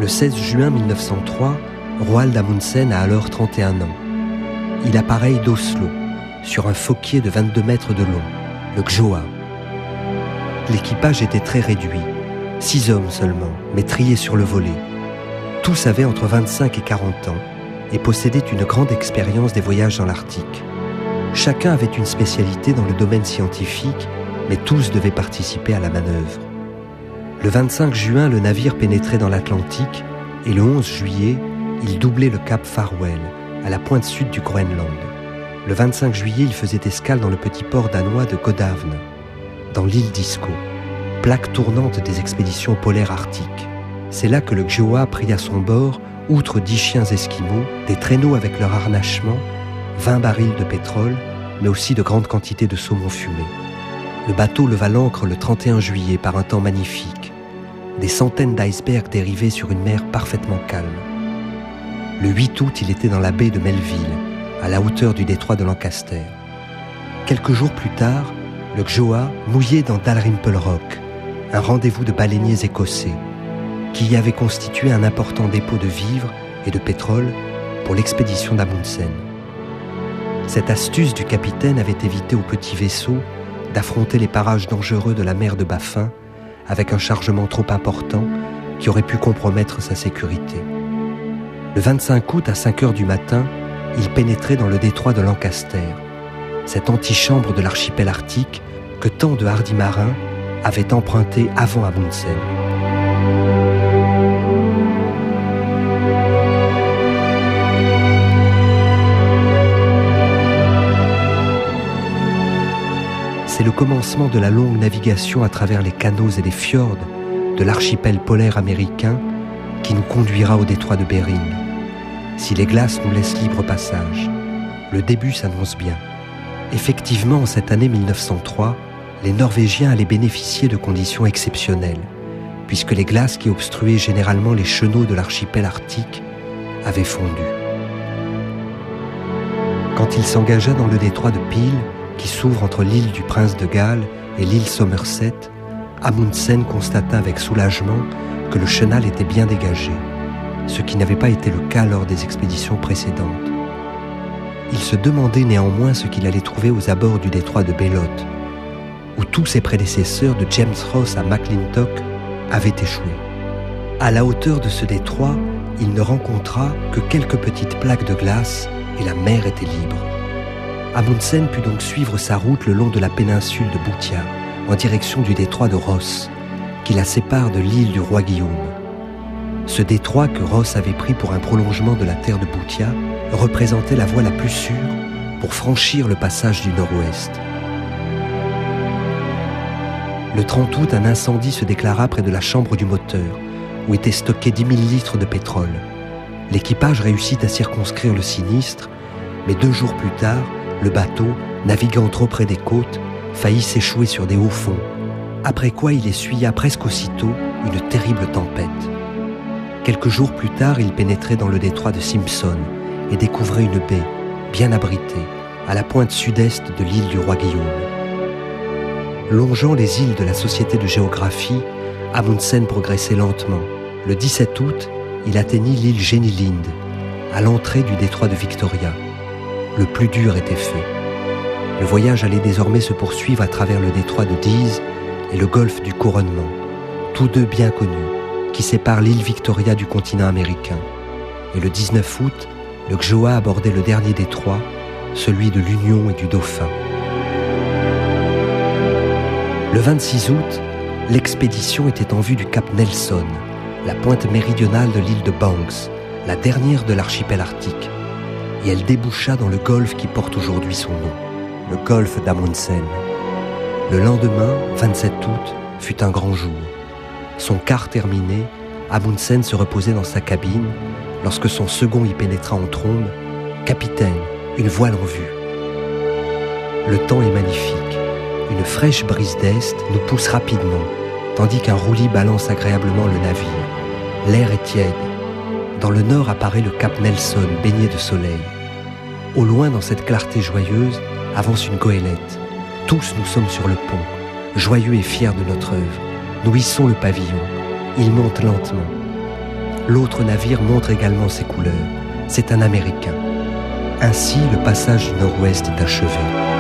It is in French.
Le 16 juin 1903, Roald Amundsen a alors 31 ans. Il appareille d'Oslo, sur un Fokker de 22 mètres de long, le Gjoa. L'équipage était très réduit, 6 hommes seulement, mais triés sur le volet. Tous avaient entre 25 et 40 ans et possédaient une grande expérience des voyages dans l'Arctique. Chacun avait une spécialité dans le domaine scientifique, mais tous devaient participer à la manœuvre. Le 25 juin, le navire pénétrait dans l'Atlantique et le 11 juillet, il doublait le cap Farewell, à la pointe sud du Groenland. Le 25 juillet, il faisait escale dans le petit port danois de Godhavn, dans l'île d'Isko, plaque tournante des expéditions polaires arctiques. C'est là que le Gjoa prit à son bord, outre 10 chiens esquimaux, des traîneaux avec leur harnachement, 20 barils de pétrole, mais aussi de grandes quantités de saumon fumé. Le bateau leva l'ancre le 31 juillet par un temps magnifique. Des centaines d'icebergs dérivaient sur une mer parfaitement calme. Le 8 août, il était dans la baie de Melville, à la hauteur du détroit de Lancaster. Quelques jours plus tard, le Gjoa mouillait dans Dalrymple Rock, un rendez-vous de baleiniers écossais, qui y avait constitué un important dépôt de vivres et de pétrole pour l'expédition d'Amundsen. Cette astuce du capitaine avait évité au petit vaisseau d'affronter les parages dangereux de la mer de Baffin avec un chargement trop important qui aurait pu compromettre sa sécurité. Le 25 août, à 5 heures du matin, il pénétrait dans le détroit de Lancaster, cette antichambre de l'archipel arctique que tant de hardis marins avaient emprunté avant Amundsen. C'est le commencement de la longue navigation à travers les canaux et les fjords de l'archipel polaire américain qui nous conduira au détroit de Bering. Si les glaces nous laissent libre passage, le début s'annonce bien. Effectivement, en cette année 1903, les Norvégiens allaient bénéficier de conditions exceptionnelles, puisque les glaces qui obstruaient généralement les chenaux de l'archipel arctique avaient fondu. Quand il s'engagea dans le détroit de Peel, qui s'ouvre entre l'île du Prince de Galles et l'île Somerset, Amundsen constata avec soulagement que le chenal était bien dégagé, ce qui n'avait pas été le cas lors des expéditions précédentes. Il se demandait néanmoins ce qu'il allait trouver aux abords du détroit de Bellot, où tous ses prédécesseurs de James Ross à McClintock avaient échoué. À la hauteur de ce détroit, il ne rencontra que quelques petites plaques de glace et la mer était libre. Amundsen put donc suivre sa route le long de la péninsule de Boothia, en direction du détroit de Ross, qui la sépare de l'île du roi Guillaume. Ce détroit que Ross avait pris pour un prolongement de la terre de Boothia représentait la voie la plus sûre pour franchir le passage du nord-ouest. Le 30 août, un incendie se déclara près de la chambre du moteur, où étaient stockés 10 000 litres de pétrole. L'équipage réussit à circonscrire le sinistre, mais 2 jours plus tard, le bateau, naviguant trop près des côtes, faillit s'échouer sur des hauts fonds, après quoi il essuya presque aussitôt une terrible tempête. Quelques jours plus tard, il pénétrait dans le détroit de Simpson et découvrait une baie, bien abritée, à la pointe sud-est de l'île du roi Guillaume. Longeant les îles de la Société de géographie, Amundsen progressait lentement. Le 17 août, il atteignit l'île Jenny-Lind, à l'entrée du détroit de Victoria. Le plus dur était fait. Le voyage allait désormais se poursuivre à travers le détroit de Dease et le golfe du Couronnement, tous deux bien connus, qui séparent l'île Victoria du continent américain. Et le 19 août, le Gjoa abordait le dernier détroit, celui de l'Union et du Dauphin. Le 26 août, l'expédition était en vue du cap Nelson, la pointe méridionale de l'île de Banks, la dernière de l'archipel arctique, et elle déboucha dans le golfe qui porte aujourd'hui son nom, le golfe d'Amundsen. Le lendemain, 27 août, fut un grand jour. Son quart terminé, Amundsen se reposait dans sa cabine lorsque son second y pénétra en trombe. « Capitaine, une voile en vue !» Le temps est magnifique. Une fraîche brise d'est nous pousse rapidement, tandis qu'un roulis balance agréablement le navire. L'air est tiède. Dans le nord apparaît le cap Nelson, baigné de soleil. Au loin, dans cette clarté joyeuse, avance une goélette. Tous nous sommes sur le pont, joyeux et fiers de notre œuvre. Nous hissons le pavillon. Il monte lentement. L'autre navire montre également ses couleurs. C'est un Américain. Ainsi, le passage du Nord-Ouest est achevé.